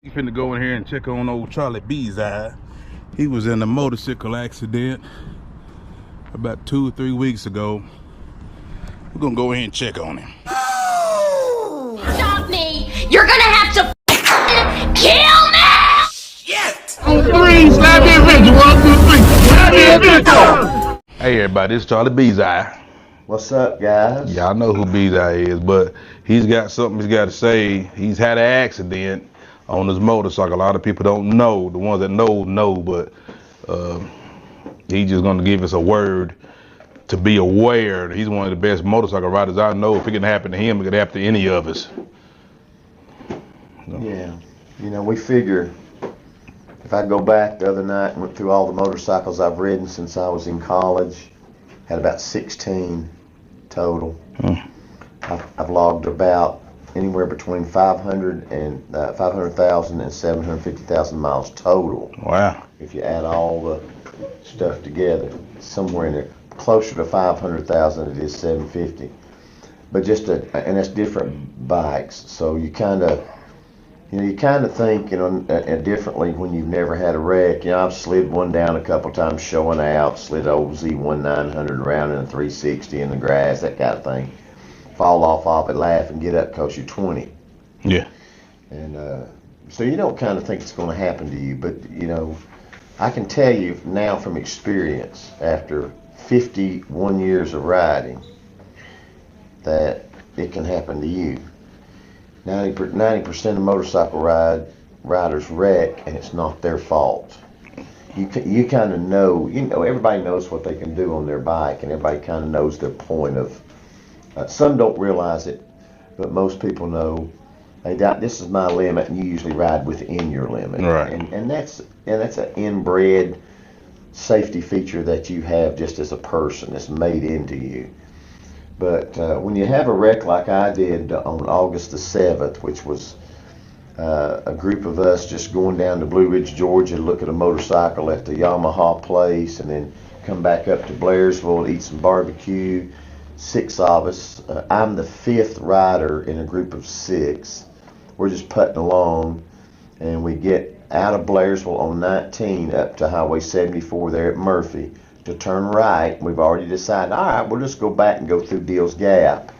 We finna go in here and check on old Charlie Bezy. He was in a motorcycle accident about 2 or 3 weeks ago. We're gonna go in and check on him. Stop me! You're gonna have to kill me! Shit! On three, slap me a picture. 1, 2, 3. Slap me a picture. Hey everybody, it's Charlie Bezy. What's up, guys? Y'all know who Bezy is, but he's got something he's got to say. He's had an accident on his motorcycle. A lot of people don't know. The ones that know, but he's just gonna give us a word to be aware. He's one of the best motorcycle riders I know. If it can happen to him, it could happen to any of us. Yeah, you know, we figure if I go back the other night and went through all the motorcycles I've ridden since I was in college, had about 16 total. I've logged about anywhere between 500,000 and 750,000 miles total. Wow. If you add all the stuff together, somewhere in there, closer to 500,000 it is 750. But and that's different bikes, so you kind of think, differently when you've never had a wreck. I've slid one down a couple times showing out, slid old Z1900 around in a 360 in the grass, that kind of thing. Fall off it, laugh, and get up because you're 20. Yeah. And so you don't kind of think it's going to happen to you, but, I can tell you now from experience, after 51 years of riding, that it can happen to you. 90% of motorcycle riders wreck, and it's not their fault. You kind of know, everybody knows what they can do on their bike, and everybody kind of knows their point of. Some don't realize it, but most people know. Hey, this is my limit, and you usually ride within your limit. Right. And that's an inbred safety feature that you have just as a person. It's made into you. But when you have a wreck like I did on August the 7th, which was a group of us just going down to Blue Ridge, Georgia to look at a motorcycle at the Yamaha place, and then come back up to Blairsville to eat some barbecue, 6 of us. I'm the 5th rider in a group of 6. We're just putting along, and we get out of Blairsville on 19 up to Highway 74 there at Murphy to turn right. We've already decided, all right, we'll just go back and go through Deal's Gap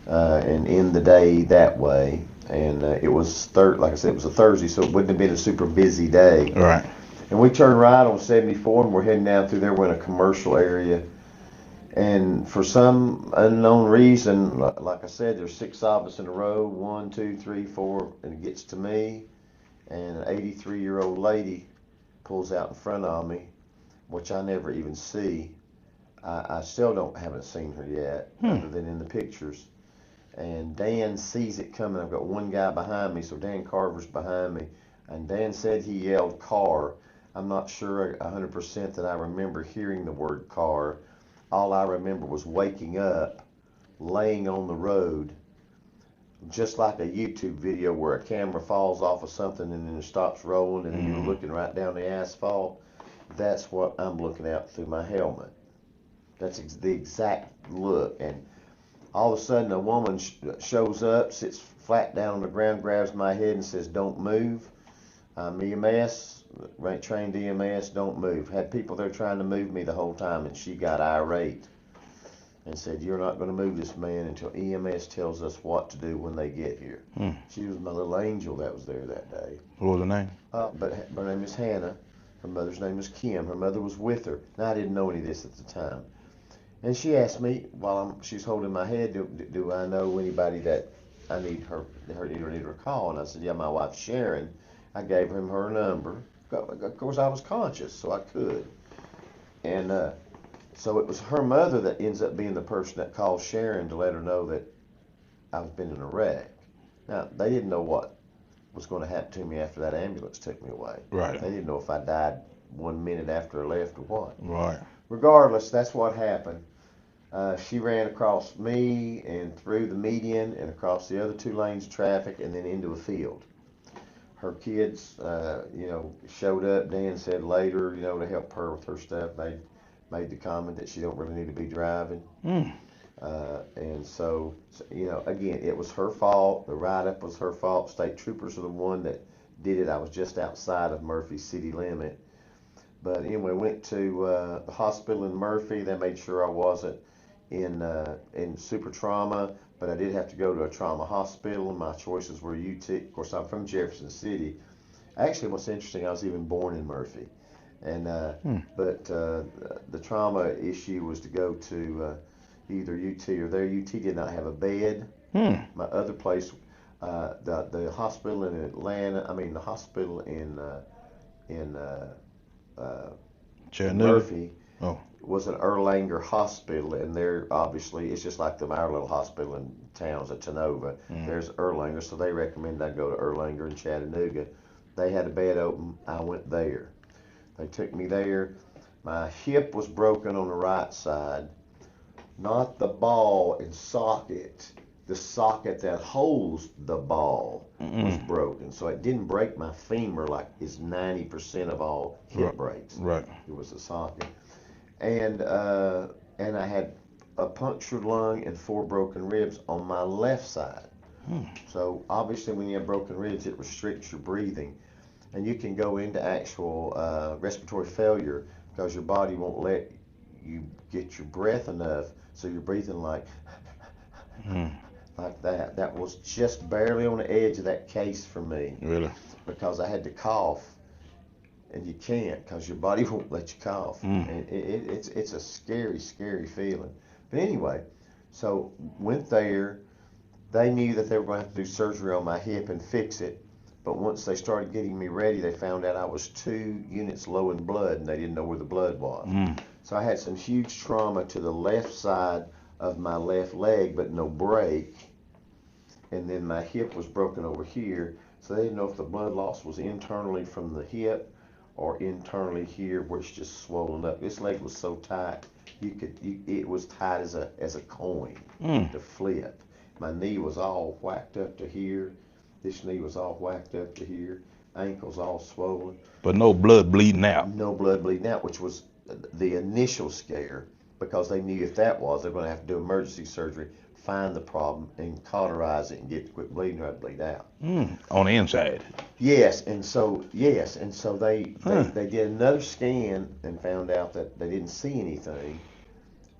and end the day that way. And it was like I said, it was a Thursday, so it wouldn't have been a super busy day. Right. And we turned right on 74, and we're heading down through there. We're in a commercial area, and for some unknown reason, like I said, there's 6 of us in a row, 1, 2, 3, 4, and it gets to me, and an 83-year-old lady pulls out in front of me, which I never even see. I still haven't seen her yet, other than in the pictures. And Dan sees it coming. I've got one guy behind me, so Dan Carver's behind me. And Dan said he yelled car. I'm not sure 100% that I remember hearing the word car. All I remember was waking up, laying on the road, just like a YouTube video where a camera falls off of something and then it stops rolling and then you're looking right down the asphalt. That's what I'm looking at through my helmet. That's the exact look. And all of a sudden a woman shows up, sits flat down on the ground, grabs my head and says, "Don't move. I'm EMS, trained EMS, don't move." Had people there trying to move me the whole time, and she got irate and said, "You're not going to move this man until EMS tells us what to do when they get here." She was my little angel that was there that day. What was her name? But her name is Hannah. Her mother's name was Kim. Her mother was with her. Now, I didn't know any of this at the time. And she asked me while she's holding my head, do I know anybody that I need her call? And I said, yeah, my wife Sharon. I gave him her number. Of course, I was conscious, so I could. And so it was her mother that ends up being the person that calls Sharon to let her know that I've been in a wreck. Now, they didn't know what was going to happen to me after that ambulance took me away. Right. They didn't know if I died 1 minute after I left or what. Right. Regardless, that's what happened. She ran across me and through the median and across the other 2 lanes of traffic and then into a field. Her kids, showed up. Dan said later, to help her with her stuff. They made the comment that she don't really need to be driving. And so, again, it was her fault. The write-up was her fault. State troopers are the one that did it. I was just outside of Murphy city limit. But anyway, went to the hospital in Murphy. They made sure I wasn't in super trauma, but I did have to go to a trauma hospital. My choices were UT. Of course, I'm from Jefferson City. Actually, what's interesting, I was even born in Murphy. And but the trauma issue was to go to either UT or their UT did not have a bed. My other place, the hospital in Atlanta, I mean the hospital in Murphy was an Erlanger hospital, and they're obviously, it's just like our little hospital in towns at Tenova. There's Erlanger, so they recommend I go to Erlanger in Chattanooga. They had a bed open, I went there. They took me there. My hip was broken on the right side, not the ball and socket. The socket that holds the ball was broken. So it didn't break my femur like is 90% of all hip breaks. Right. It was the socket. And I had a punctured lung and 4 broken ribs on my left side. So obviously when you have broken ribs, it restricts your breathing. And you can go into actual respiratory failure because your body won't let you get your breath enough. So you're breathing like that. That was just barely on the edge of that case for me. Really? Because I had to cough, and you can't because your body won't let you cough. And it's a scary, scary feeling. But anyway, so went there. They knew that they were going to have to do surgery on my hip and fix it. But once they started getting me ready, they found out I was 2 units low in blood, and they didn't know where the blood was. So I had some huge trauma to the left side of my left leg, but no break. And then my hip was broken over here, so they didn't know if the blood loss was internally from the hip or internally here where it's just swollen up. This leg was so tight, it was tight as a coin to flip. My knee was all whacked up to here. This knee was all whacked up to here. Ankles all swollen. But no blood bleeding out. No blood bleeding out, which was the initial scare, because they knew if that was, they're going to have to do emergency surgery, find the problem, and cauterize it and get to quit bleeding or I'd bleed out. On the inside. Yes, and so they did another scan and found out that they didn't see anything,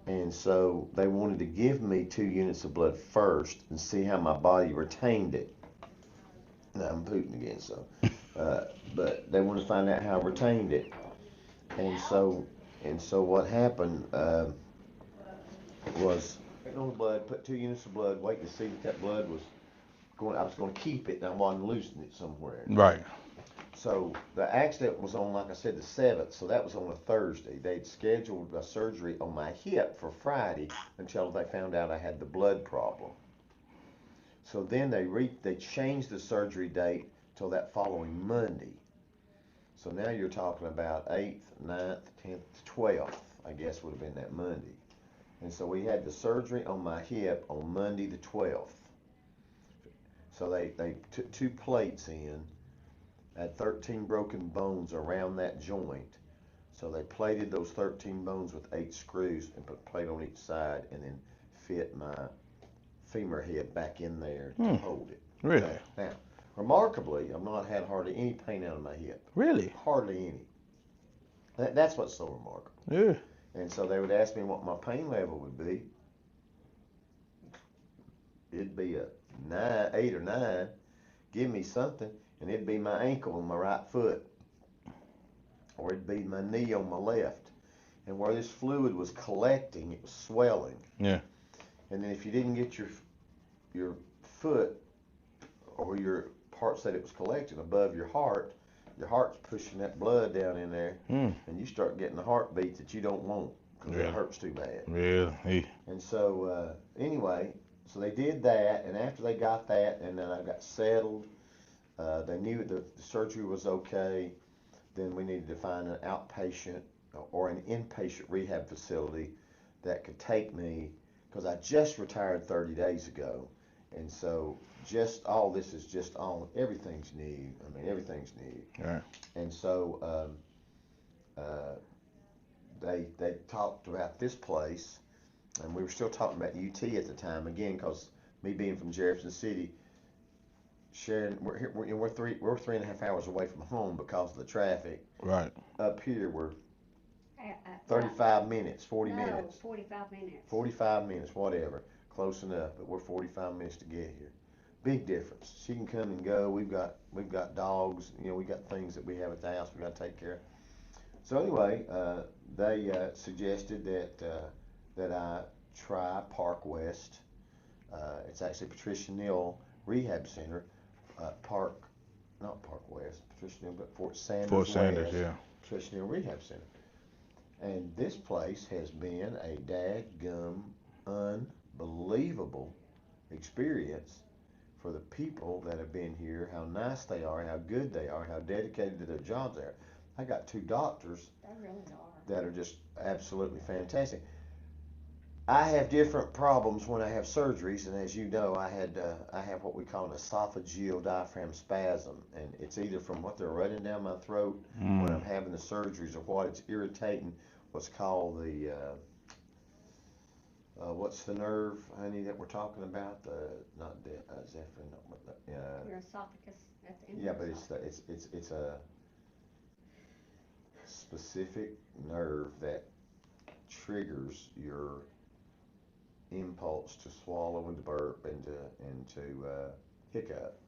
and so they wanted to give me 2 units of blood first and see how my body retained it. Now I'm Putin again, so but they wanted to find out how I retained it, and so what happened was on the blood, put 2 units of blood, waiting to see if that blood was going. I was going to keep it, and I wanted to loosen it somewhere. Right. So the accident was on, like I said, the 7th, so that was on a Thursday. They'd scheduled a surgery on my hip for Friday until they found out I had the blood problem. So then they changed the surgery date till that following Monday. So now you're talking about 8th, 9th, 10th, 12th, I guess would have been that Monday. And so we had the surgery on my hip on Monday the 12th. So they took 2 plates in, had 13 broken bones around that joint. So they plated those 13 bones with 8 screws and put a plate on each side and then fit my femur head back in there to hold it. Really? Now, remarkably, I've not had hardly any pain out of my hip. Really? Hardly any. That's what's so remarkable. Yeah. And so they would ask me what my pain level would be. It'd be a 9, 8 or 9. Give me something, and it'd be my ankle on my right foot, or it'd be my knee on my left. And where this fluid was collecting, it was swelling. Yeah. And then if you didn't get your foot or your parts that it was collecting above your heart's pushing that blood down in there, and you start getting a heartbeat that you don't want because it hurts too bad. Really? And so anyway, so they did that, and after they got that, and then I got settled, they knew the surgery was okay. Then we needed to find an outpatient or an inpatient rehab facility that could take me, because I just retired 30 days ago, and so just all this is just on, everything's new. I mean, everything's new. Right. And so they talked about this place, and we were still talking about UT at the time, again, because me being from Jefferson City, Sharon, we're 3.5 hours away from home because of the traffic. Right. Up here, we're 35 minutes, 40 minutes. 45 minutes. 45 minutes, whatever. Close enough, but we're 45 minutes to get here. Big difference. She can come and go. We've got dogs. You know, we got things that we have at the house we got to take care of. So anyway, they suggested that I try Park West. It's actually Patricia Neal Rehab Center. Not Park West, Patricia Neal, but Fort Sanders. Fort Sanders, West, yeah. Patricia Neal Rehab Center. And this place has been a dadgum unbelievable experience for the people that have been here, how nice they are, how good they are, how dedicated to their jobs they are. I got 2 doctors that are just absolutely fantastic. I have different problems when I have surgeries, and as you know, I have what we call an esophageal diaphragm spasm, and it's either from what they're running down my throat when I'm having the surgeries, or what it's irritating what's called the what's the nerve, honey, that we're talking about? Not the Zephyrin, Your esophagus at the end. yeah, of but the it's a specific nerve that triggers your impulse to swallow and to burp and to hiccup.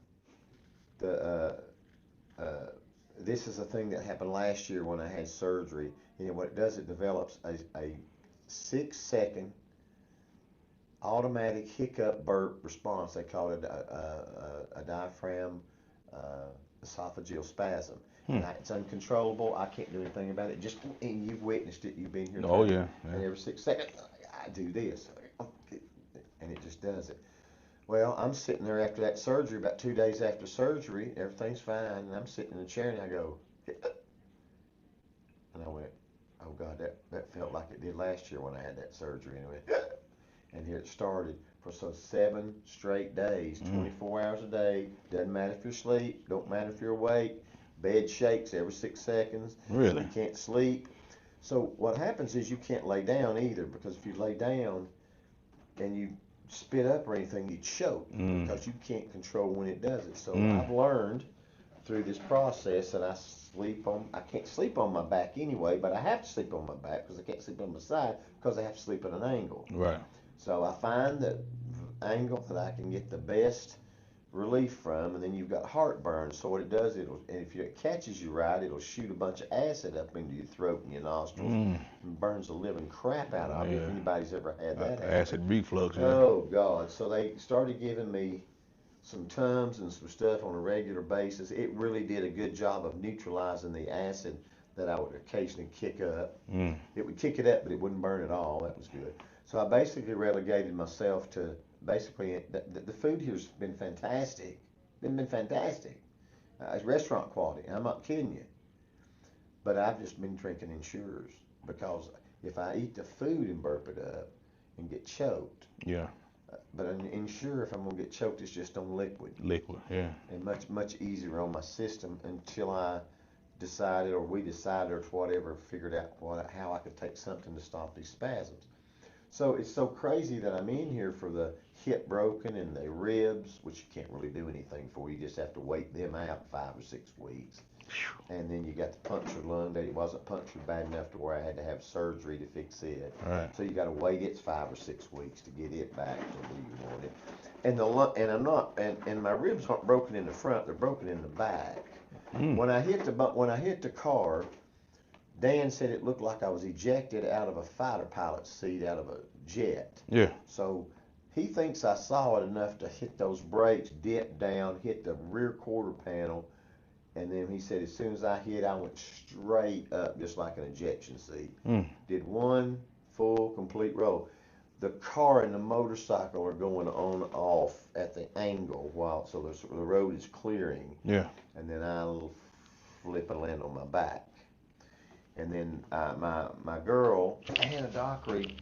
This is a thing that happened last year when I had surgery, and what it does, it develops a 6-second automatic hiccup burp response. They call it a diaphragm esophageal spasm. And it's uncontrollable. I can't do anything about it. And you've witnessed it. You've been here. Oh yeah. And every 6 seconds, I do this, and it just does it. Well, I'm sitting there after that surgery, about 2 days after surgery. Everything's fine, and I'm sitting in the chair, and I go, and I went, oh God, that felt like it did last year when I had that surgery. And I went, and here it started for 7 straight days, 24 hours a day. Doesn't matter if you're asleep, don't matter if you're awake. Bed shakes every 6 seconds. Really? You can't sleep. So what happens is you can't lay down either, because if you lay down and you spit up or anything, you choke because you can't control when it does it. So I've learned through this process that I can't sleep on my back anyway, but I have to sleep on my back because I can't sleep on my side because I have to sleep at an angle. Right. So I find that angle that I can get the best relief from, and then you've got heartburn. So what it does, and if it catches you right, it'll shoot a bunch of acid up into your throat and your nostrils and burns the living crap out of you. If anybody's ever had that acid reflux. Yeah. Oh God! So they started giving me some Tums and some stuff on a regular basis. It really did a good job of neutralizing the acid that I would occasionally kick up. It would kick it up, but it wouldn't burn at all. That was good. So I basically relegated myself to the food here's been fantastic. Been fantastic. It's restaurant quality. I'm not kidding you. But I've just been drinking Ensures, because if I eat the food and burp it up and get choked. Yeah. But an Ensure, if I'm gonna get choked, it's just on liquid. Liquid, yeah. And much easier on my system until I decided, or we decided, or whatever, figured out how I could take something to stop these spasms. So it's so crazy that I'm in here for the hip broken and the ribs, which you can't really do anything for. You just have to wait them out 5 or 6 weeks. And then you got the punctured lung that it wasn't punctured bad enough to where I had to have surgery to fix it. Right. So you got to wait its 5 or 6 weeks to get it back to where you want it. And the lung, and I'm not, and my ribs aren't broken in the front; they're broken in the back. When I hit the car, Dan said it looked like I was ejected out of a fighter pilot's seat out of a jet. Yeah. So he thinks I saw it enough to hit those brakes, dip down, hit the rear quarter panel, and then he said as soon as I hit, I went straight up just like an ejection seat. Did one full, complete roll. The car and the motorcycle are going on off at the angle so the road is clearing. Yeah. And then I'll flip and land on my back. And then my girl, Anna Dockery,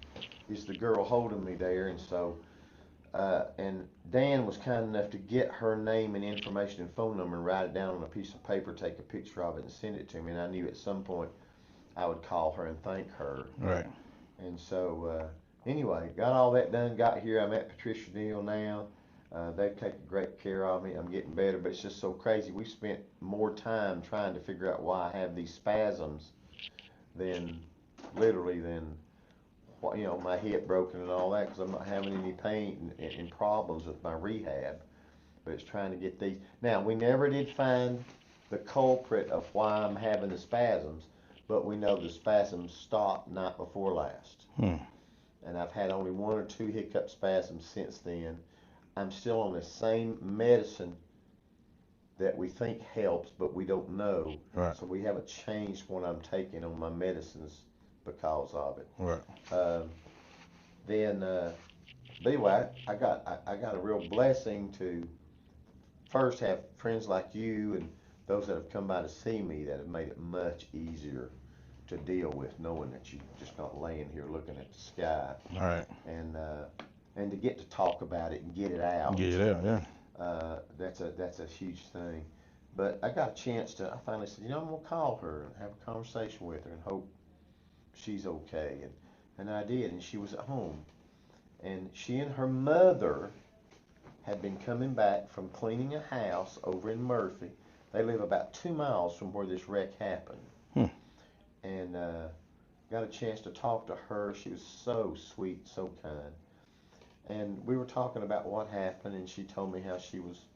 is the girl holding me there. And so, and Dan was kind enough to get her name and information and phone number and write it down on a piece of paper, take a picture of it and send it to me. And I knew at some point I would call her and thank her. Right. And so, anyway, got all that done, got here. I'm at Patricia Neal now. They've taken great care of me. I'm getting better, but it's just so crazy. We spent more time trying to figure out why I have these spasms than literally than my hip broken and all that, because I'm not having any pain and problems with my rehab. But it's trying to get these. Now, we never did find the culprit of why I'm having the spasms, but we know the spasms stopped night before last. And I've had only 1 or 2 hiccup spasms since then. I'm still on the same medicine that we think helps, but we don't know. Right. So we haven't changed what I'm taking on my medicines because of it. Right. Anyway, I got a real blessing to first have friends like you and those that have come by to see me that have made it much easier to deal with, knowing that you're just not laying here looking at the sky. All right. And to get to talk about it and get it out. Get it out, yeah. That's a huge thing. But I got a chance to. I finally said, I'm gonna call her and have a conversation with her and hope she's okay. And I did, and she was at home. And she and her mother had been coming back from cleaning a house over in Murphy. They live about 2 miles from where this wreck happened. And got a chance to talk to her. She was so sweet, so kind. And we were talking about what happened, and she told me how she was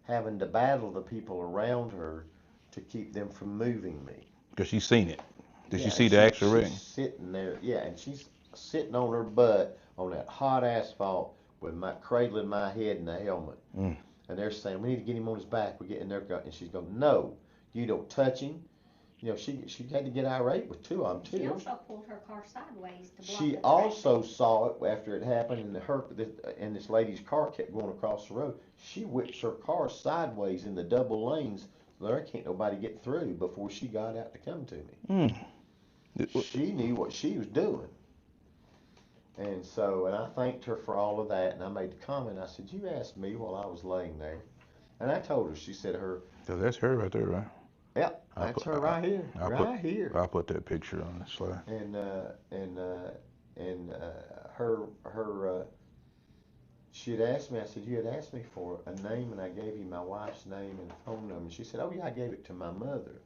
having to battle the people around her to keep them from moving me. Because she's seen it. Did Yeah, she see the actual wreck? She's sitting there, and she's sitting on her butt on that hot asphalt with my cradling my head in the helmet. And they're saying, we need to get him on his back. We're getting there. And she's going, no, you don't touch him. She had to get irate with 2 of them, too. She also pulled her car sideways to block She the also saw it after it happened, and this lady's car kept going across the road. She whipped her car sideways in the double lanes. There can't nobody get through before she got out to come to me. She knew what she was doing. And I thanked her for all of that, and I made the comment. I said, you asked me while I was laying there. And I told her, she said So that's her right there, right? Yep, that's her right here, here. I'll put that picture on the slide. She had asked me, I said, you had asked me for a name, and I gave you my wife's name and phone number. And she said, oh yeah, I gave it to my mother.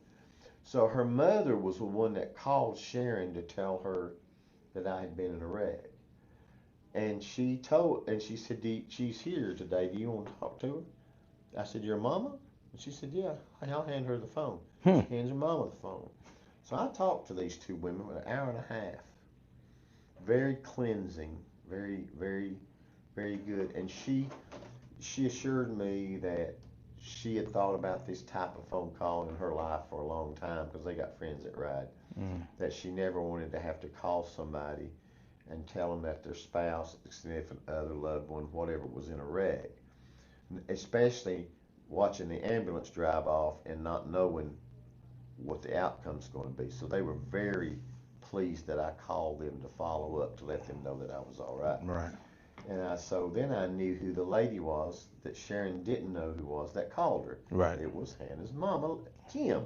So her mother was the one that called Sharon to tell her that I had been in a wreck. And she said, she's here today. Do you want to talk to her? I said, your mama? And she said, yeah, I'll hand her the phone. She hands her mama the phone. So I talked to these 2 women for an hour and a half. Very cleansing, very, very, very good. And she assured me that she had thought about this type of phone call in her life for a long time, because they got friends that ride, that she never wanted to have to call somebody and tell them that their spouse, significant other, loved one, whatever, was in a wreck. Especially watching the ambulance drive off and not knowing what the outcome's going to be. So they were very pleased that I called them to follow up to let them know that I was all right. Right. And so then I knew who the lady was that Sharon didn't know who was that called her. Right. It was Hannah's mama, Kim.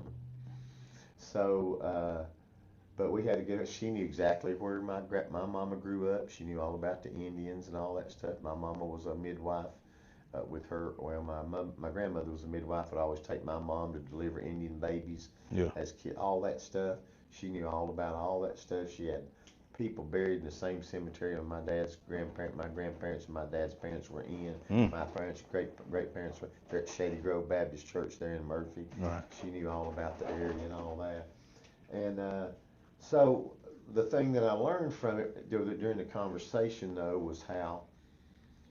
So, but we had to get her. She knew exactly where my mama grew up. She knew all about the Indians and all that stuff. My mama was a midwife. With her, well, my grandmother was a midwife. Would always take my mom to deliver Indian babies as kid, all that stuff. She knew all about all that stuff. She had people buried in the same cemetery my grandparents and my dad's parents were in. My parents, great parents were at Shady Grove Baptist Church there in Murphy. Right. She knew all about the area and all that. And so the thing that I learned from it during the conversation, though, was how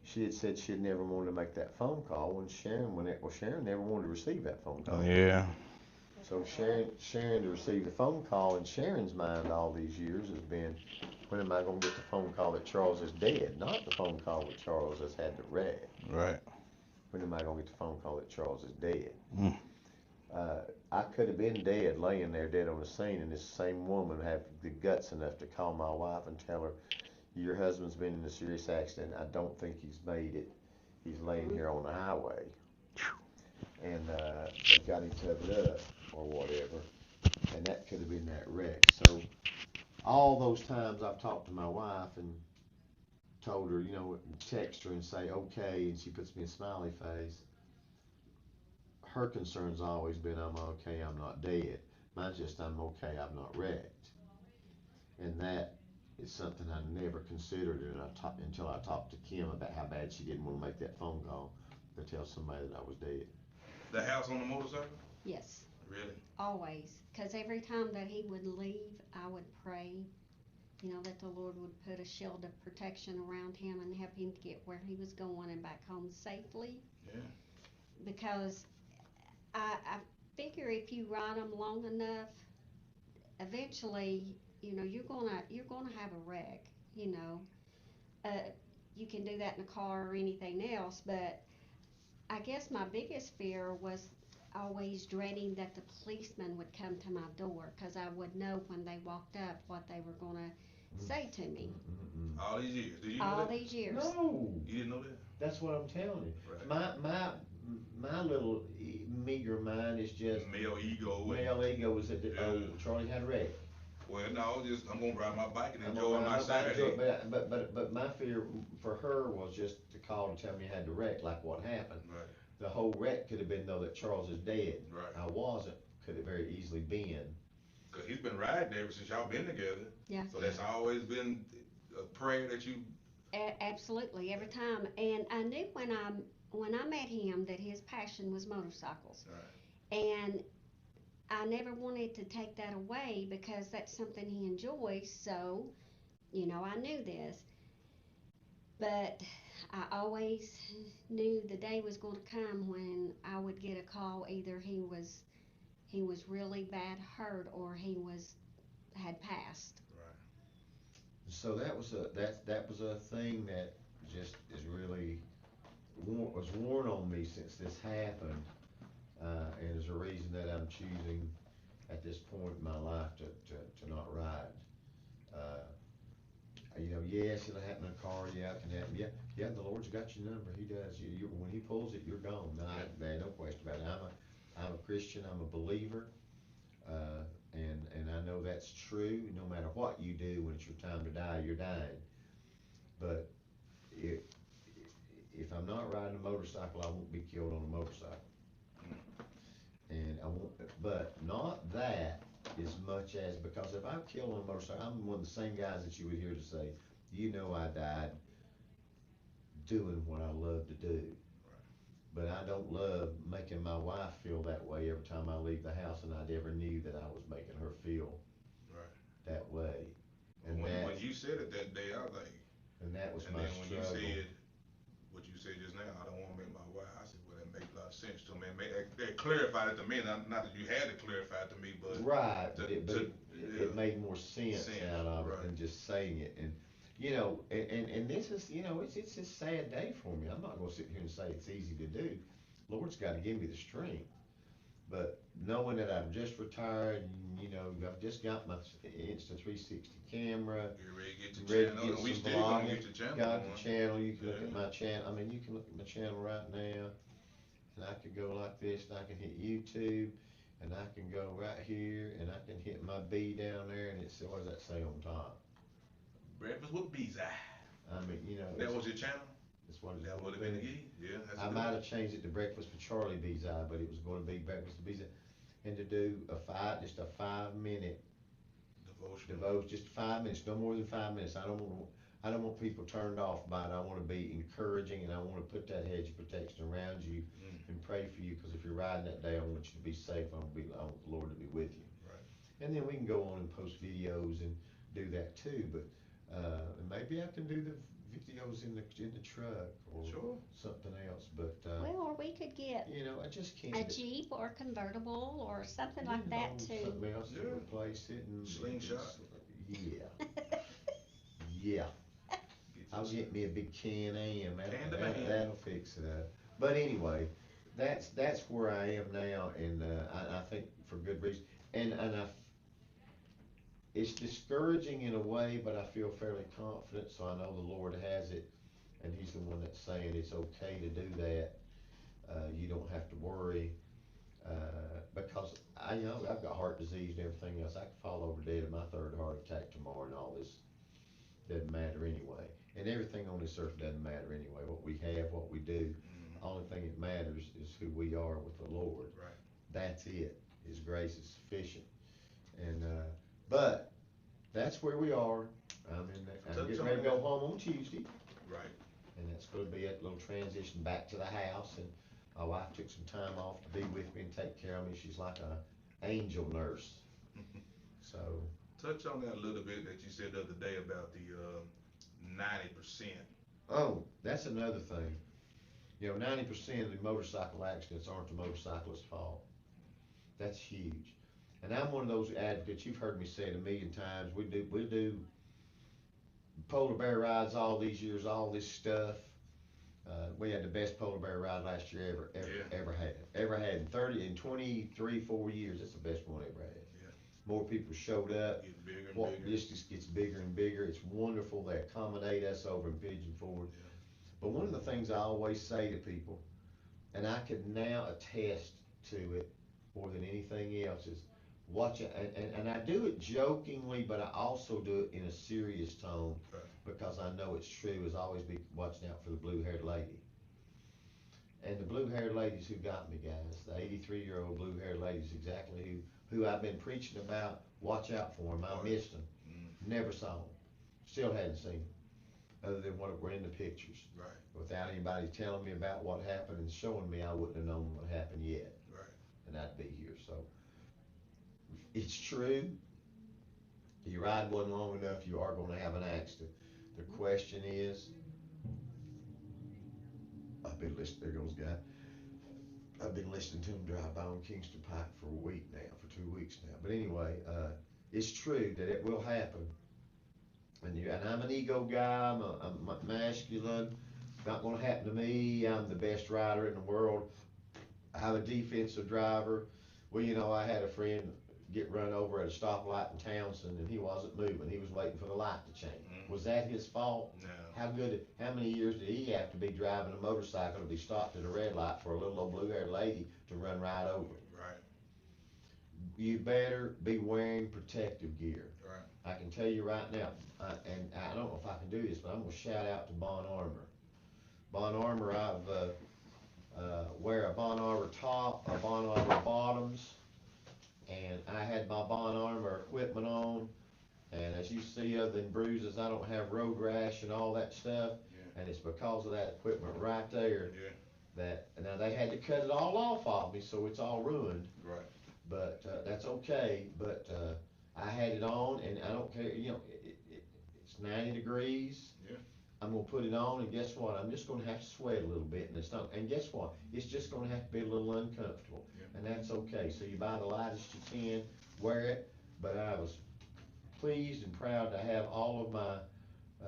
she had said she had never wanted to make that phone call when Sharon never wanted to receive that phone call. Yeah. So Sharon to receive the phone call, in Sharon's mind all these years has been, when am I going to get the phone call that Charles is dead? Not the phone call that Charles has had the wreck. Right. When am I going to get the phone call that Charles is dead? I could have been dead, laying there dead on the scene, and this same woman had the guts enough to call my wife and tell her, your husband's been in a serious accident. I don't think he's made it. He's laying here on the highway. And they got him covered up or whatever. And that could have been that wreck. So all those times I've talked to my wife and told her, you know, text her and say, okay, and she puts me a smiley face. Her concern's always been, I'm okay, I'm not dead. Mine's just, I'm okay, I'm not wrecked. And that is something I never considered until I talked to Kim about how bad she didn't want to make that phone call to tell somebody that I was dead. The house on the motorcycle? Yes, Really? always. Because every time that he would leave, I would pray, you know, that the Lord would put a shield of protection around him and help him to get where he was going and back home safely. Yeah. Because I figure if you ride them long enough, eventually, you know, you're gonna have a wreck. You know, you can do that in a car or anything else, but I guess my biggest fear was always dreading that the policeman would come to my door, because I would know when they walked up what they were gonna say to me. All these years. Did you know All that? these years. No, You didn't know that? that's what I'm telling you. Right. My little meager mind is just Male ego. male ego is that Yeah. Charlie had a wreck. Well, no, just I'm gonna ride my bike and I'm enjoy gonna my ride my bike, Saturday. but my fear for her was just to call to tell me I had to wreck, like what happened. Right. The whole wreck could have been though that Charles is dead. Right. I wasn't. Could have very easily been. Cause he's been riding ever since y'all been together. Yeah. So that's always been a prayer that you. Absolutely, every time. And I knew when I met him that his passion was motorcycles. Right. And I never wanted to take that away because that's something he enjoys. So, you know, I knew this. But I always knew the day was going to come when I would get a call. Either he was really bad hurt or he had passed. Right. So that was a thing that just is really was worn on me since this happened, and is a reason that I'm choosing at this point in my life to not ride. You know, yes, it'll happen in a car. Yeah, it can happen. Yeah, the Lord's got your number. He does. When He pulls it, you're gone. No question about it. I'm a Christian. I'm a believer. And I know that's true. No matter what you do, when it's your time to die, you're dying. But if I'm not riding a motorcycle, I won't be killed on a motorcycle. And I won't, but not that as much as, because if I'm killed on a motorcycle, I'm one of the same guys that you would hear to say, you know, I died doing what I love to do. But I don't love making my wife feel that way every time I leave the house, and I never knew that I was making her feel that way. And when you said it that day, I was like, and that was and my then when struggle. you said what you said just now, I don't want to make my wife. I said, well, that makes a lot of sense to me. That clarified it to me. Not that you had to clarify it to me, but right. It made more sense out of it than just saying it. And you know, and this is, you know, it's a sad day for me. I'm not going to sit here and say it's easy to do. Lord's got to give me the strength. But knowing that I've just retired, and, you know, I've just got my Insta360 camera. You're ready to get your ready channel. to get We some still gonna vlogging. get your channel. Got going. the channel. You can look at my channel. I mean, you can look at my channel right now, and I could go like this, and I can hit YouTube, and I can go right here, and I can hit my B down there, and it's, what does that say on top? Breakfast with Bezy. I mean, you know. That was your channel? That's what it's That would have been the key? Yeah, that's I good. might have changed it to Breakfast for Charlie Bezy, but it was going to be Breakfast with Bezy. And to do just a 5-minute devotion, just 5 minutes, no more than 5 minutes. I don't want people turned off by it. I want to be encouraging, and I want to put that hedge of protection around you and pray for you, because if you're riding that day, I want you to be safe. I want the Lord to be with you. Right. And then we can go on and post videos and do that too. But and maybe I can do the videos in the truck or something else. But Well, or we could get you know, I just can't. a Jeep or convertible or something like that too. Something else to replace it and Slingshot. Yeah. Yeah. I'll get me a big Can-Am. That'll fix it up. But anyway, that's where I am now, and I think for good reason. And it's discouraging in a way, but I feel fairly confident, so I know the Lord has it, and He's the one that's saying it's okay to do that. You don't have to worry, because I know I've got heart disease and everything else. I could fall over dead of my 3rd heart attack tomorrow, and all this doesn't matter anyway. And everything on this earth doesn't matter anyway. What we have, what we do, the only thing that matters is who we are with the Lord. Right. That's it. His grace is sufficient. And, but that's where we are. I'm getting ready to go home on Tuesday. Right. And that's gonna be a little transition back to the house, and my wife took some time off to be with me and take care of me. She's like a angel nurse. So. Touch on that a little bit that you said the other day about the 90%. Oh, that's another thing. 90% of the motorcycle accidents aren't the motorcyclist's fault. That's huge. And I'm one of those advocates, you've heard me say it a million times, we do polar bear rides all these years, all this stuff. We had the best polar bear ride last year ever had. In 23, 4 years, it's the best one I ever had. Yeah. More people showed up. Getting bigger and bigger. This just gets bigger and bigger. It's wonderful. They accommodate us over in Pigeon Forge. Yeah. But one of the things I always say to people, and I could now attest to it more than anything else, is watch it. And I do it jokingly, but I also do it in a serious tone, Right. because I know it's true, is always be watching out for the blue-haired lady. And the blue-haired ladies who got me, guys, the 83-year-old blue-haired ladies, exactly who I've been preaching about. Watch out for them. I missed them. Never saw them. Still hadn't seen them, other than what were in the pictures. Right. Without anybody telling me about what happened and showing me, I wouldn't have known what happened yet. Right. And I'd be here. So it's true. You ride one long enough, you are going to have an accident. The question is, I've been listening. There goes guy. I've been listening to him drive by on Kingston Pike for a week now, for 2 weeks now. But anyway, it's true that it will happen. And I'm an ego guy. I'm masculine. Not going to happen to me. I'm the best rider in the world. I'm a defensive driver. Well, I had a friend get run over at a stoplight in Townsend, and he wasn't moving. He was waiting for the light to change. Was that his fault? No. How many years did he have to be driving a motorcycle to be stopped at a red light for a little old blue-haired lady to run right over him? Right. You better be wearing protective gear. Right. I can tell you right now, and I don't know if I can do this, but I'm gonna shout out to Bon Armor. Bon Armor, I've wear a Bon Armor top, a Bon Armor bottoms, and I had my Bon Armor equipment on. And as you see, other than bruises, I don't have road rash and all that stuff. Yeah. And it's because of that equipment right there. Yeah. That now they had to cut it all off of me, so it's all ruined. Right. But that's okay. But I had it on, and I don't care. It's 90 degrees. Yeah. I'm gonna put it on, and guess what? I'm just gonna have to sweat a little bit, and it's not. And guess what? It's just gonna have to be a little uncomfortable, Yeah. and that's okay. So you buy the lightest you can, wear it. But I was pleased and proud to have all of my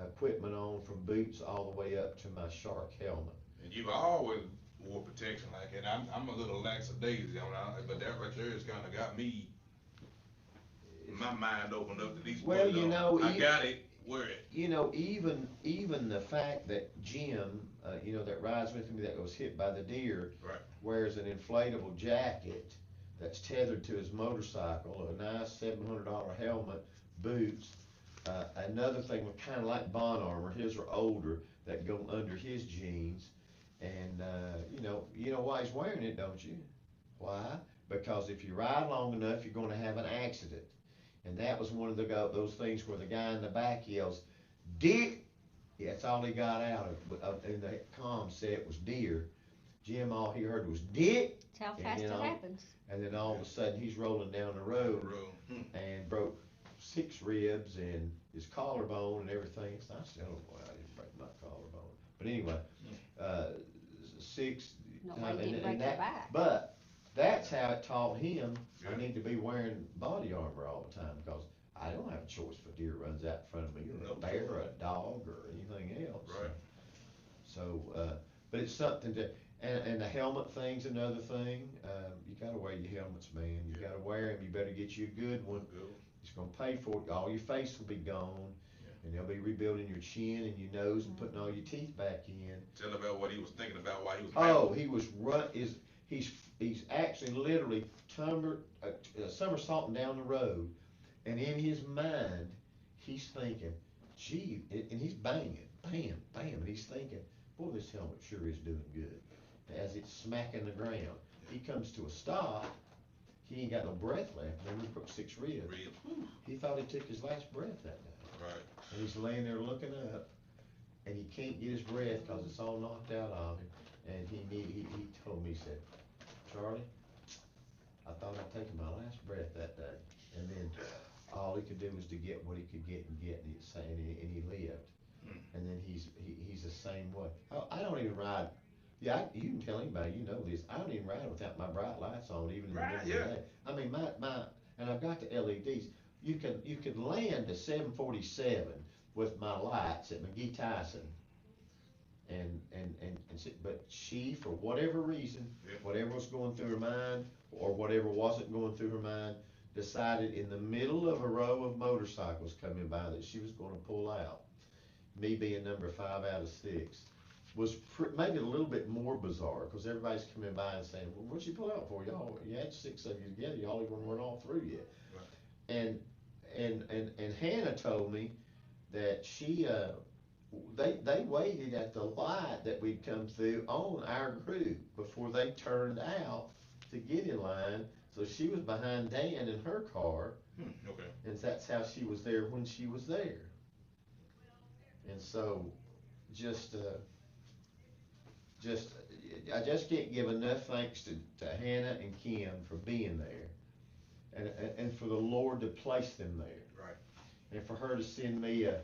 equipment on, from boots all the way up to my shark helmet. And you've always wore protection like that. I'm a little lackadaisy on it, but that right there has kind of got me, my mind opened up to these. Well, I got it. Wear it. Even the fact that Jim, that rides with me, that was hit by the deer, Right. wears an inflatable jacket that's tethered to his motorcycle, a nice $700 helmet, boots. Another thing, kind of like Bon Armor, his are older, that go under his jeans. And you know why he's wearing it, don't you? Why? Because if you ride long enough, you're going to have an accident. And that was one of those things where the guy in the back yells, "Deer!" Yeah, that's all he got out of. And the comm said it was deer. Jim, all he heard was "deer." That's how fast it happens. And then all of a sudden, he's rolling down the road and broke 6 ribs and his collarbone and everything. I still don't know why I didn't break my collarbone. But anyway, 6 No way you didn't break your back. But that's how it taught him I need to be wearing body armor all the time, because I don't have a choice if a deer runs out in front of me, or a bear, or a dog, or anything else. Right. So, but it's something to, and the helmet thing's another thing. You gotta wear your helmets, man. You gotta wear them. You better get you a good one. It's gonna pay for it. All your face will be gone. And they'll be rebuilding your chin and your nose and putting all your teeth back in. Tell about what he was thinking about while he was. Oh, he was he's actually literally somersaulting down the road, and in his mind, he's thinking, gee, and he's banging, bam, bam, and he's thinking, boy, this helmet sure is doing good. As it's smacking the ground, he comes to a stop. He ain't got no breath left. Remember, he broke 6 ribs. He thought he took his last breath that day. Right. And he's laying there looking up, and he can't get his breath because it's all knocked out of him. And he told me, he said, Charlie, I thought I'd taken my last breath that day. And then all he could do was to get what he could get, and he lived. And then he's the same way. I don't even ride. Yeah, you can tell anybody, you know this. I don't even ride without my bright lights on, even in the middle of the day. I mean, and I've got the LEDs. You could land a 747 with my lights at McGee Tyson, but she, for whatever reason, whatever was going through her mind, or whatever wasn't going through her mind, decided in the middle of a row of motorcycles coming by that she was going to pull out. Me being number 5 out of 6. Was made it a little bit more bizarre because everybody's coming by and saying, well, what'd you pull out for? Y'all, you had 6 of you together, y'all even weren't all through yet. Right. And Hannah told me that she, they waited at the light that we'd come through on our group before they turned out to get in line. So she was behind Dan in her car. Okay. And that's how she was there when she was there. And so, I just can't give enough thanks to Hannah and Kim for being there, and for the Lord to place them there. Right. And for her to send me a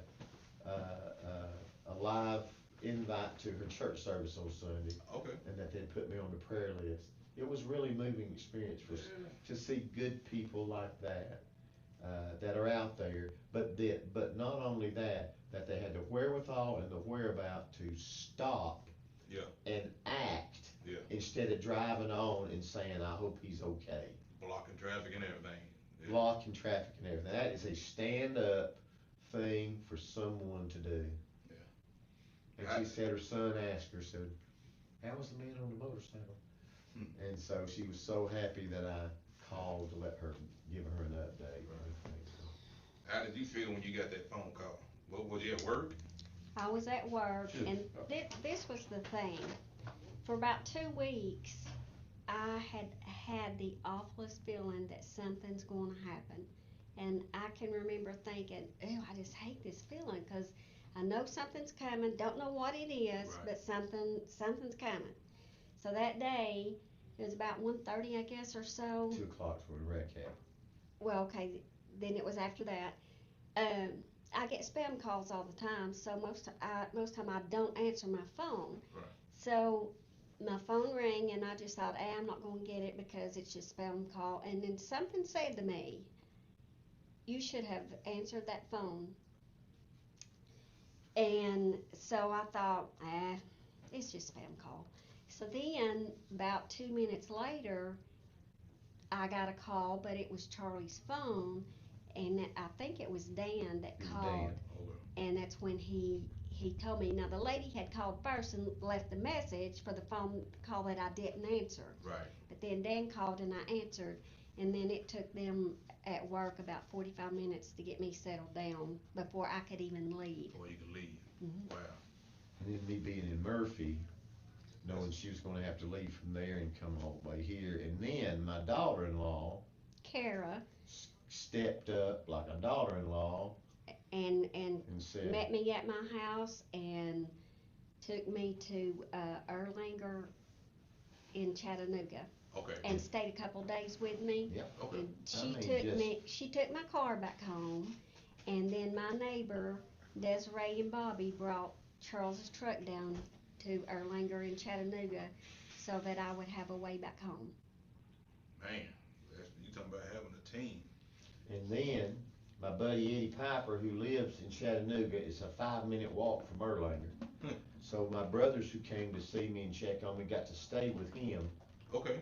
live invite to her church service on Sunday. Okay. And that they put me on the prayer list. It was really moving experience to see good people like that that are out there, but not only that they had the wherewithal and the whereabout to stop. Yeah. And act. Yeah. Instead of driving on and saying, I hope he's okay. Blocking traffic and everything. Yeah. Blocking traffic and everything. That is a stand-up thing for someone to do. Yeah. And she said her son asked her, said, how was the man on the motorcycle? And so she was so happy that I called to give her an update. Right. How did you feel when you got that phone call? What was you at work? I was at work, and this was the thing. For about 2 weeks, I had the awfulest feeling that something's going to happen. And I can remember thinking, oh, I just hate this feeling, because I know something's coming, don't know what it is, right. But something's coming. So that day, it was about 1:30, I guess, or so. 2 o'clock for the red cap. Well, okay, then it was after that. I get spam calls all the time, so most time I don't answer my phone. Right. So my phone rang, and I just thought, I'm not going to get it because it's just spam call. And then something said to me, you should have answered that phone. And so I thought, it's just spam call. So then, about 2 minutes later, I got a call, but it was Charlie's phone. And I think it was Dan that called, and that's when he told me. Now, the lady had called first and left the message for the phone call that I didn't answer. Right. But then Dan called and I answered, and then it took them at work about 45 minutes to get me settled down before I could even leave. Before you could leave. Mm-hmm. Wow. And then me being in Murphy, knowing she was going to have to leave from there and come all the way here, and then my daughter-in-law, Kara, stepped up like a daughter-in-law and said, met me at my house and took me to Erlanger in Chattanooga. Okay. And stayed a couple days with me. Yep. Okay. And she took my car back home, and then my neighbor Desiree and Bobby brought Charles's truck down to Erlanger in Chattanooga so that I would have a way back home. Man, you talking about having a team. And then my buddy Eddie Piper, who lives in Chattanooga, is a 5-minute walk from Erlanger. So my brothers who came to see me and check on me got to stay with him. Okay.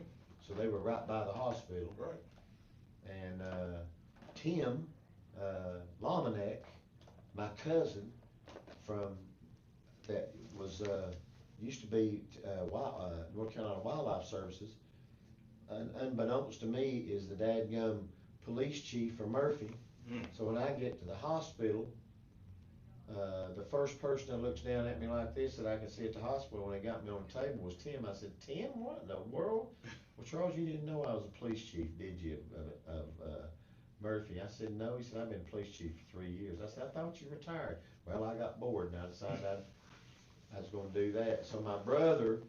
So they were right by the hospital. Right. And Tim Lomanek, my cousin that was used to be North Carolina Wildlife Services, unbeknownst to me, is the dadgum police chief for Murphy. So when I get to the hospital, The first person that looks down at me like this that I can see at the hospital when they got me on the table was Tim. I said, Tim, what in the world? Well, Charles, you didn't know I was a police chief, did you, of Murphy? I said, no. He said, I've been police chief for 3 years. I said, I thought you retired. Well, I got bored and I decided I was gonna do that. So my brother,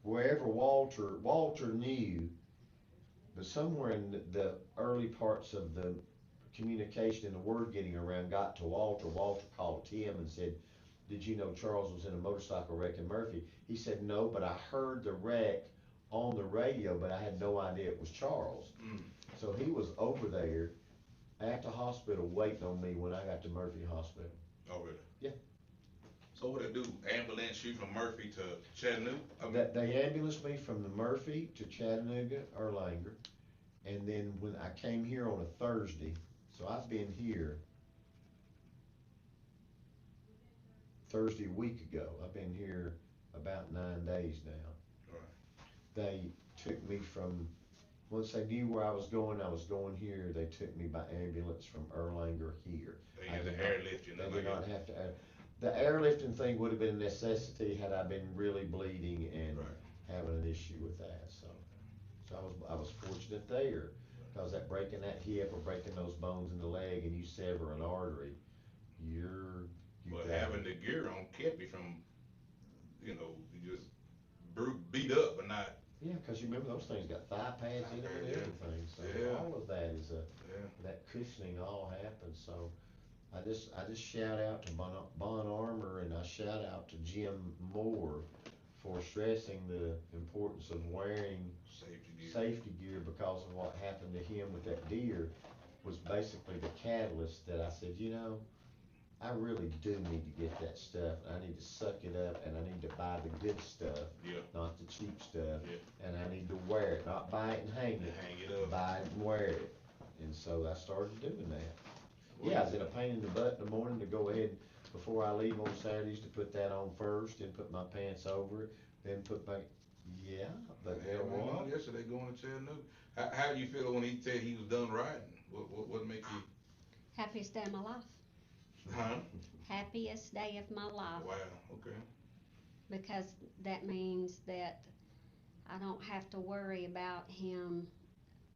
wherever Walter knew, but somewhere in the early parts of the communication and the word getting around got to Walter. Walter called Tim and said, did you know Charles was in a motorcycle wreck in Murphy? He said, no, but I heard the wreck on the radio, but I had no idea it was Charles. So he was over there at the hospital waiting on me when I got to Murphy Hospital. Oh, really? Yeah. So what they do, ambulance you from Murphy to Chattanooga? They ambulanced me from the Murphy to Chattanooga, Erlanger, and then when I came here on a Thursday, so I've been here Thursday a week ago. I've been here about 9 days now. Right. They took me from, once they knew where I was going here, they took me by ambulance from Erlanger here. They had to airlift you. They did not have to the airlifting thing would have been a necessity had I been really bleeding and having an issue with that. So I was fortunate there, because that breaking that hip or breaking those bones in the leg and you sever an artery, But having the gear on kept you from, you just beat up, but not. Yeah, because you remember those things got thigh pads in them and everything. So all of that is that cushioning all happens. So I just shout out to Bon Armour, and I shout out to Jim Moore for stressing the importance of wearing safety gear, because of what happened to him with that deer was basically the catalyst that I said, I really do need to get that stuff. I need to suck it up, and I need to buy the good stuff, not the cheap stuff. And I need to wear it, not buy it and hang it up. Buy it and wear it. And so I started doing that. Yeah, is it a pain in the butt in the morning to go ahead before I leave on Saturdays to put that on first, then put my pants over it, then put my, but you know what? Yesterday going to Chattanooga. How do you feel when he said he was done riding? What make you? Happiest day of my life. Huh? Happiest day of my life. Wow, okay. Because that means that I don't have to worry about him,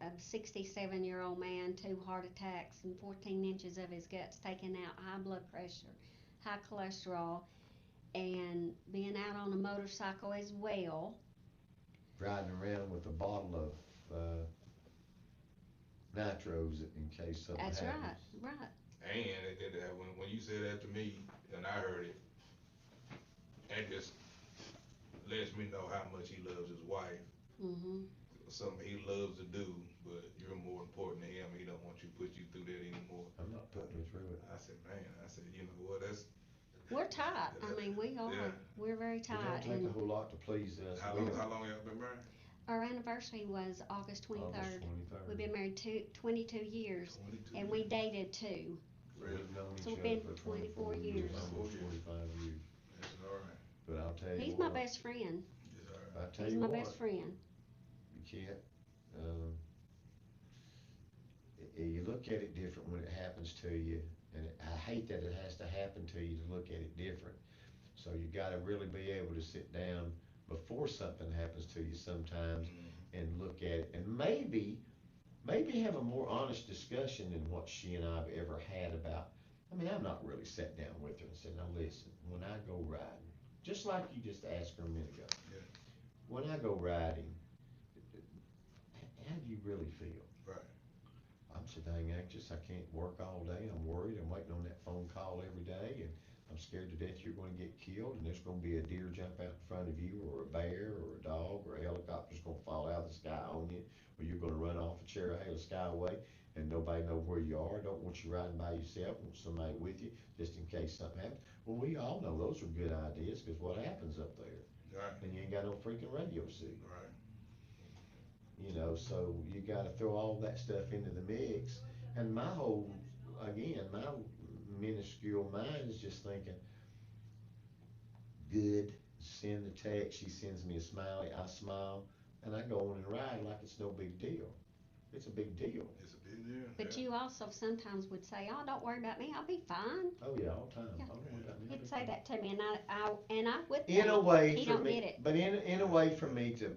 a 67-year-old man, 2 heart attacks and 14 inches of his guts taken out, high blood pressure, high cholesterol, and being out on a motorcycle as well. Riding around with a bottle of nitros in case something happens. That's right. And when you said that to me, and I heard it, it just lets me know how much he loves his wife. Something he loves to do, but you're more important to him. He don't want you to put you through that anymore. I'm not putting you through it. I said, man, you know what, that's. We're tight. I mean, we are. Yeah. We're very tight. It don't take a whole lot to please us. How long y'all been married? Our anniversary was August 23rd. August 23rd. We've been married 22 years, and we dated 2. Really? We've known So each we've other been for 24 years. Almost 45 years. That's all right. But I'll tell you He's what. my best friend. It's all right. I'll tell He's you my what. best friend. You can't. You look at it different when it happens to you, and I hate that it has to happen to you to look at it different. So you got to really be able to sit down before something happens to you sometimes and look at it, and maybe have a more honest discussion than what she and I have ever had about. I mean, I've not really sat down with her and said, now listen, when I go riding, just like you just asked her a minute ago, when I go riding, how do you really feel? Right. I'm so dang anxious, I can't work all day, I'm worried, I'm waiting on that phone call every day, and I'm scared to death you're gonna get killed, and there's gonna be a deer jump out in front of you, or a bear, or a dog, or a helicopter's gonna fall out of the sky on you, or you're gonna run off a chariot hail skyway, and nobody know where you are. Don't want you riding by yourself, want somebody with you, just in case something happens. Well, we all know those are good ideas, because what happens up there? Right. And you ain't got no freaking radio signal. Right. So you gotta throw all that stuff into the mix. And my minuscule mind is just thinking, good, send the text, she sends me a smiley, I smile, and I go on and ride like it's no big deal. It's a big deal. It's a big deal. But yeah. you also sometimes would say, "Oh, don't worry about me. I'll be fine." Oh yeah, all the time. Yeah. Oh, don't worry about me, I'll He'd be say fine. that to me, and I would In think a way he for don't me, get it. but in a way for me to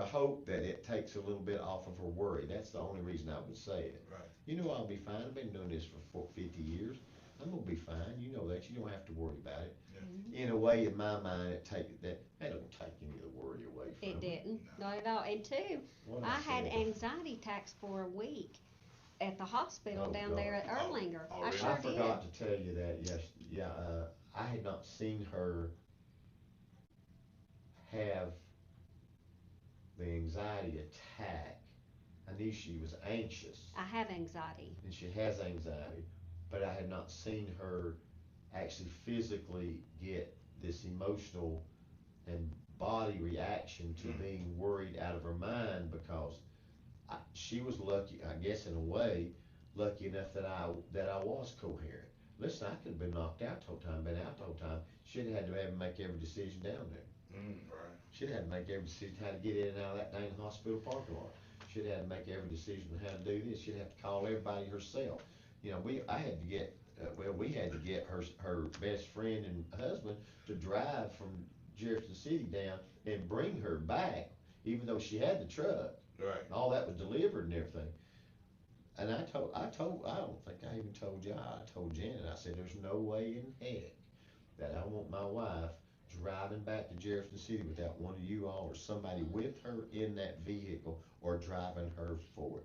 hope that it takes a little bit off of her worry. That's the only reason I would say it. Right. You know I'll be fine. I've been doing this for 50 years. I'm gonna be fine. You know that. You don't have to worry about it. Yeah. In a way, in my mind, it don't take any of the worry away from It her. didn't, not at all. And two, What I had said. anxiety attacks for a week at the hospital Oh, down God. there at Erlanger. Oh, I really? sure I did. forgot to tell you that. Yes, yeah. I had not seen her have the anxiety attack. I knew she was anxious, I have anxiety. and she has anxiety, but I had not seen her actually physically get this emotional and body reaction to being worried out of her mind, because she was lucky, I guess in a way, lucky enough that I was coherent. Listen, I could have been knocked out the whole time, been out the whole time. She'd have had to have make every decision down there. Right. She'd have had to make every decision how to get in and out of that dang hospital parking lot. She'd have to make every decision on how to do this. She'd have to call everybody herself. You know, I had to get, we had to get her best friend and husband to drive from Jefferson City down and bring her back, even though she had the truck. Right. All that was delivered and everything. And I don't think I even told you, I told Janet, I said, there's no way in heck that I want my wife driving back to Jefferson City without one of you all or somebody with her in that vehicle or driving her forward.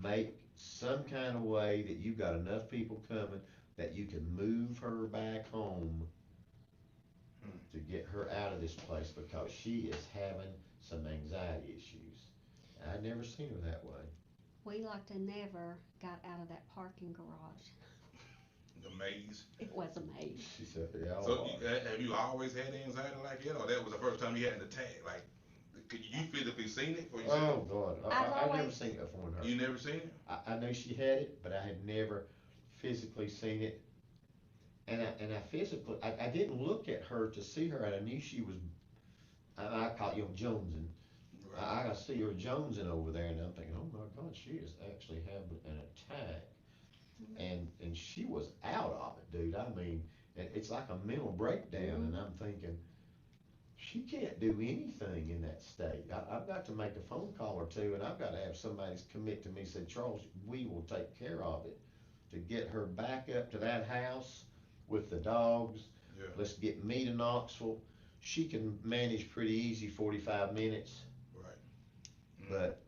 Make some kind of way that you got enough people coming that you can move her back home to get her out of this place, because she is having some anxiety issues. I'd never seen her that way. We like to never got out of that parking garage. The maze. It was a maze. She said, yeah. So have you always had anxiety like that, or that was the first time you had an attack? Like, could you physically seen it for yourself? Oh God, I've I've never always- seen it before in her. You never seen it? I knew she had it, but I had never physically seen it. And I didn't look at her to see her, and I knew she was, I call it, jonesing. Right. I see her jonesing over there, and I'm thinking, oh my God, she is actually having an attack. And she was out of it, dude. I mean, it's like a mental breakdown, and I'm thinking, she can't do anything in that state. I've got to make a phone call or two, and I've got to have somebody commit to me, say, Charles, we will take care of it, to get her back up to that house with the dogs. Yeah. Let's get me to Knoxville. She can manage pretty easy 45 minutes. Right. But,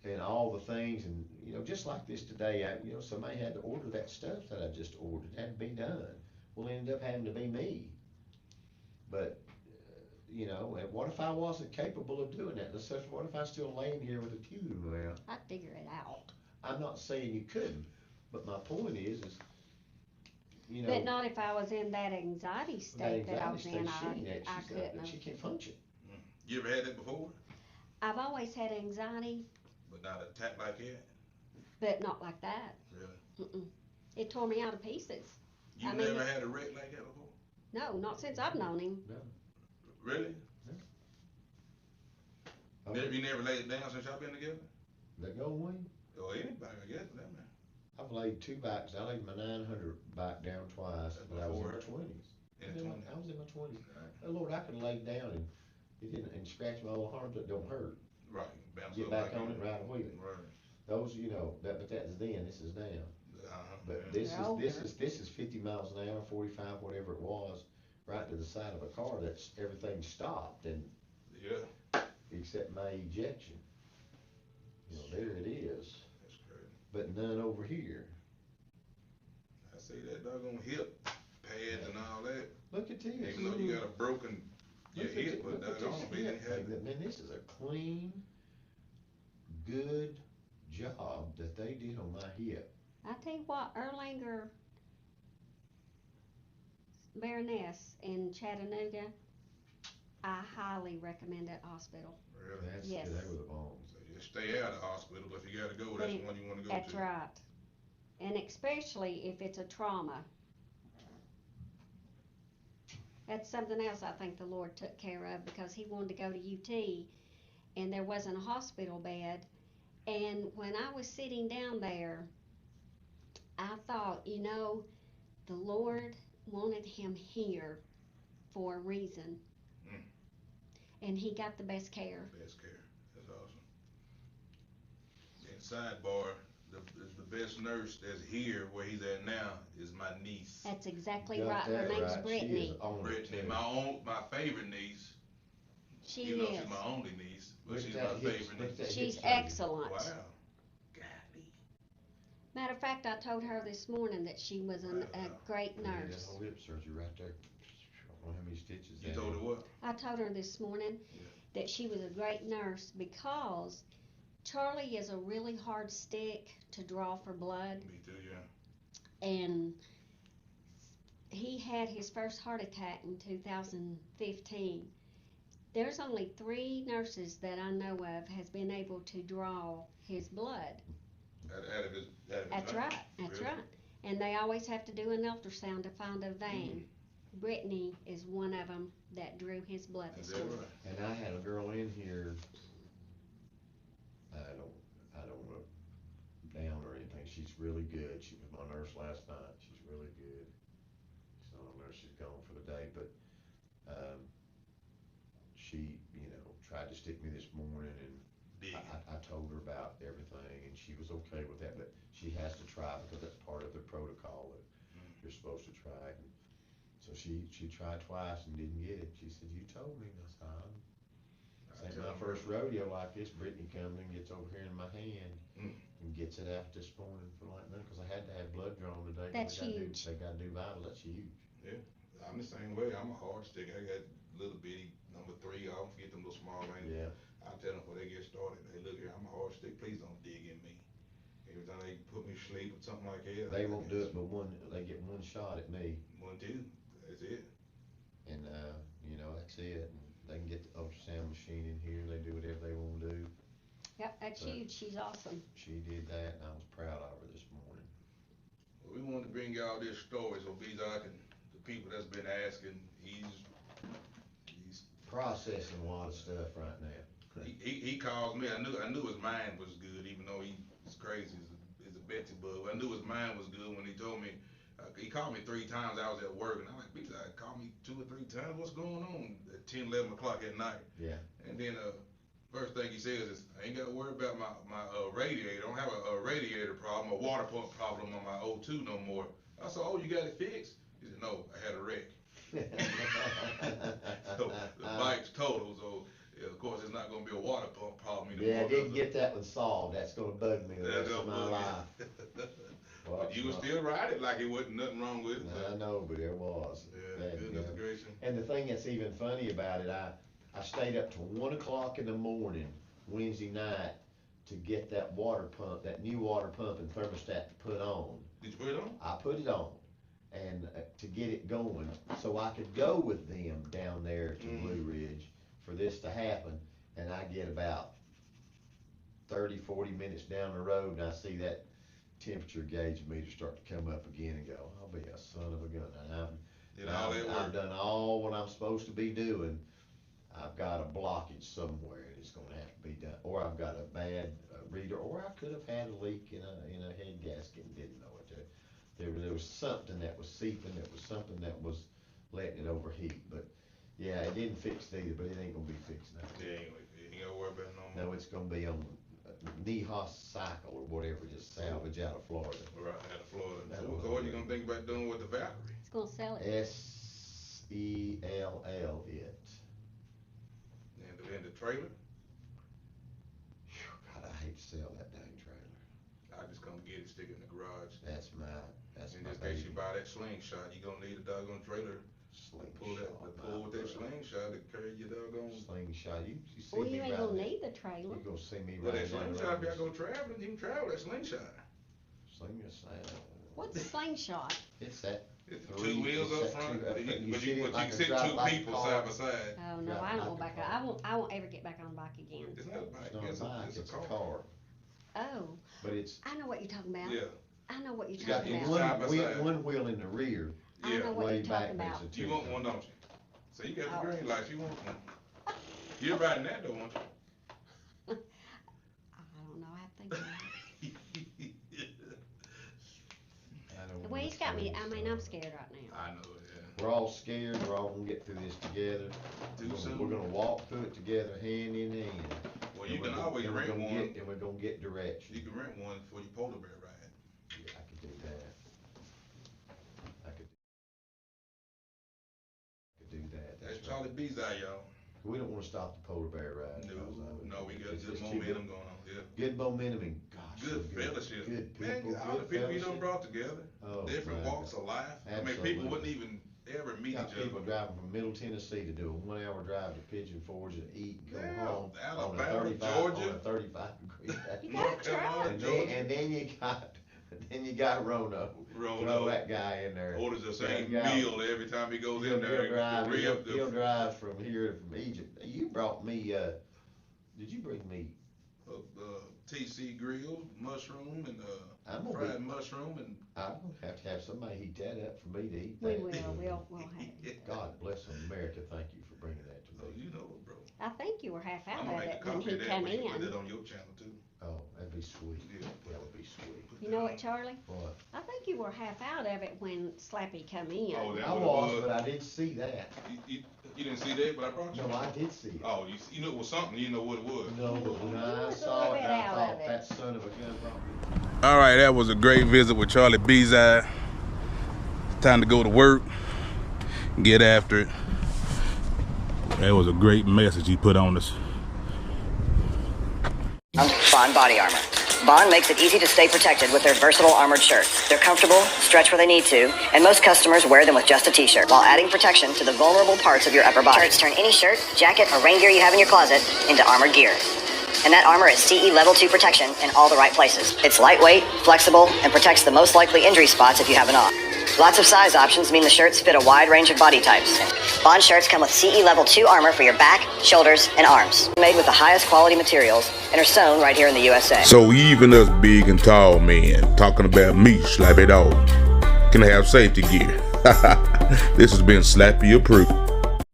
and all the things, and, you know, just like this today, somebody had to order that stuff that I just ordered. It had to be done. Well, it ended up having to be me. But, and what if I wasn't capable of doing that? What if I was still laying here with a tube in my mouth? I'd figure it out. I'm not saying you couldn't, but my point is, But not if I was in that anxiety state that I was in. I couldn't. She can't function. You ever had that before? I've always had anxiety, But not an attack like that? but not like that. Really? Mm-mm. It tore me out of pieces. You I mean, never had a wreck like that before? No, not since I've known him. No. Really? Oh, You never laid it down since y'all been together? the GoldWing? Or anybody, I guess, for that man. I've laid two bikes. I laid my 900 bike down twice, That's but I was in before my her? 20s. In the 20s? I was in my 20s. Oh Lord, I could lay down and it didn't, and scratch my old arms. It don't hurt. Right. Bounce Get up back like on you- it, ride a wheel. Right. Those, but that's then. This is now. But Yeah. this They're older. this is 50 miles an hour, 45, whatever it was, right to the side of a car. That's everything stopped, and Yeah. except my ejection. There it is. That's crazy. But none over here. I see that doggone hip pads and all that. Look at this. Even though you got a broken your Look at hip, but look at doggone, this we didn't hip have thing. it. Man, this is a clean, good job that they did on my hip. I tell you what, Erlanger Baroness in Chattanooga, I highly recommend that hospital. Really? That's Yes. They were the bombs. So you stay out of the hospital, but if you gotta go, But that's it- the one you wanna go That's to. right. And especially if it's a trauma. That's something else I think the Lord took care of, because he wanted to go to UT and there wasn't a hospital bed, And when I was sitting down there, I thought, the Lord wanted him here for a reason. Mm. And he got the best care. Best care. That's awesome. And sidebar, the best nurse that's here where he's at now is my niece. That's exactly Got right. Her that name's right. Brittany. She is on it, Brittany, too. my favorite niece. She Even though is. she's my only niece, but Look she's at my that hip- favorite look at niece. that She's hip surgery. excellent. Wow. Golly. Matter of fact, I told her this morning that she was a great Yeah, that nurse. whole hip surgery right there. I don't know how many stitches You that told her is. what? I told her this morning Yeah. that she was a great nurse because Charlie is a really hard stick to draw for blood, Me too, yeah. and he had his first heart attack in 2015. There's only 3 nurses that I know of has been able to draw his blood. Out of his That's vein. right, that's Really? right. And they always have to do an ultrasound to find a vein. Brittany is one of them that drew his blood Is this that morning. right? And I had a girl in here, I don't wanna down or anything, she's really good, she was my nurse last night, she's really good. She's not a nurse, she's gone for the day, but, she, tried to stick me this morning, and Big. I told her about everything, and she was okay with that, but she has to try because that's part of the protocol that you're supposed to try it. And so she tried twice and didn't get it. She said, "You told me." And I said, "This ain't my first rodeo like this." Brittany comes and gets over here in my hand and gets it out this morning for like nothing, because I had to have blood drawn today. 'Cause That's they huge. They gotta do vital. That's huge. Yeah. I'm the same way. I'm a hard stick. I got little bitty number 3. I don't forget them little small ones. Yeah. I tell them before they get started, hey, look here, I'm a hard stick. Please don't dig in me. Every time they put me to sleep or something like that. They won't do it, but they get one shot at me. 1, 2. That's it. And, that's it. And they can get the ultrasound machine in here, and they do whatever they wanna do. Yep, that's But- huge. She's awesome. She did that, and I was proud of her this morning. Well, we wanted to bring y'all this story so Bezy and the people that's been asking, he's Processing a lot of stuff right now. he calls me. I knew his mind was good, even though he's crazy as a Betsy bug. I knew his mind was good when he told me. He called me 3 times. I was at work, and I'm like, Bezy, call me 2 or 3 times. What's going on at 10, 11 o'clock at night? Yeah. And then first thing he says is, I ain't got to worry about my radiator. I don't have a radiator problem, a water pump problem on my O2 no more. I said, oh, you got it fixed? He said, no, I had a wreck. So the bike's total, so yeah, of course it's not gonna be a water pump problem anymore. Yeah, I didn't get that one solved. That's gonna bug me the rest of my life. But you would still ride it like it wasn't nothing wrong with it. I know, but there was. Yeah, goodness gracious. And the thing that's even funny about it, I stayed up till 1 o'clock in the morning, Wednesday night, to get that water pump, that new water pump and thermostat to put on. Did you put it on? I put it on, and to get it going, so I could go with them down there to Blue Ridge for this to happen. And I get about 30, 40 minutes down the road, and I see that temperature gauge meter start to come up again, and go, I'll be a son of a gun. And I've done all what I'm supposed to be doing. I've got a blockage somewhere, and it's gonna have to be done, or I've got a bad reader, or I could have had a leak in a head gasket and didn't know it. There was something that was seeping, there was something that was letting it overheat, but yeah, it didn't fix either, but it ain't gonna be fixed now. Yeah, you ain't gotta worry about it no more. No, it's gonna be on Nehas Cycle or whatever it is, salvage out of Florida. Right, out of Florida. So That'll what be you gonna think about doing with the Valkyrie? It's gonna sell it. SELL it. And the trailer? God, I hate to sell that dang trailer. I just come get it, stick it in the garage. That's my In this case, you buy that slingshot, you gonna need a doggone trailer. Pull with that slingshot to carry your doggone. Slingshot, you see Well, me you ain't riding gonna that- need the trailer. You gonna see me Well, that riding slingshot, if y'all go traveling, you can travel that slingshot. Slingshot. What's a slingshot? It's that. It's three- 2 wheels it's up that front, two- but you you sit it like can a sit drive 2 like a people car. side by side. Oh no, Yeah, I don't like go a back. car. I won't ever get back on the bike again. It's not a bike, It's not a bike, it's a car. Oh, But it's, I know what you're talking about. Yeah, I know what you're You got talking the about. one- side by side. one wheel in the rear, I know yeah. what way you're back talking there's about. a You two. want one, don't you? So you got the Oh. green lights, you want one. You're riding that though, won't you? I don't know. I have to got me, I mean, I'm scared right now. I know, yeah. We're all scared, we're all gonna get through this together. We're gonna walk through it together hand in hand. Well, you can always rent one. And we're gonna get direction. You can rent one for your polar bear ride. Yeah, I could do that. I could do that. That's That's Charlie right. Bezy, y'all. We don't wanna stop the polar bear ride. No, we got good It's momentum going on, yeah. Good momentum and gosh. so Good fellowship. Good Man, people, all the good people you done fellowship. brought together, Oh, different my walks God. of life. I mean, Absolutely. people wouldn't even ever meet Got each people other. driving from Middle Tennessee to do a 1 hour drive to Pigeon Forge and eat and go Yeah, home. Alabama, on a 35, Georgia. On a 35-degree day. You gotta try. And then you got Rono. Throw that guy in there. Orders the same That guy- meal every time he goes in there. He'll drive from here, from Egypt. You brought me, did you bring me? TC grill, mushroom, and I'm gonna fried mushroom, and I'm gonna have to have somebody heat that up for me to eat We that. we'll have it. God bless America, thank you for bringing that to oh, me. you know, bro. I think you were half out I'm of gonna make it a when copy he of that come when you put in. it on your channel too. Oh, that'd be sweet. Yeah. That would be sweet. You know what, Charlie? What? I think you were half out of it when Slappy come in. Oh, that I what it was, was? but I did see that. You didn't see that, but I brought you. No, I did see it. Oh, you knew it was something. You know what it was. No, but when I was a saw little it, bit I out thought of it. that son of a gun brought me. All right, that was a great visit with Charlie Bezy. Time to go to work, get after it. That was a great message he put on us. Bond Body Armor. Bond makes it easy to stay protected with their versatile armored shirts. They're comfortable, stretch where they need to, and most customers wear them with just a t-shirt, while adding protection to the vulnerable parts of your upper body. Shirts turn any shirt, jacket, or rain gear you have in your closet into armored gear. And that armor is CE Level 2 protection in all the right places. It's lightweight, flexible, and protects the most likely injury spots if you have an off. Lots of size options mean the shirts fit a wide range of body types. Bond shirts come with CE Level 2 armor for your back, shoulders, and arms. Made with the highest quality materials and are sewn right here in the USA. So even us big and tall men talking about meat, Slappy Dog, can have safety gear. This has been Slappy approved.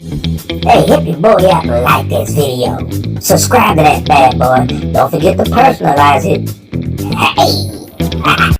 Hey, hit your boy up and like this video. Subscribe to that bad boy. Don't forget to personalize it. Hey!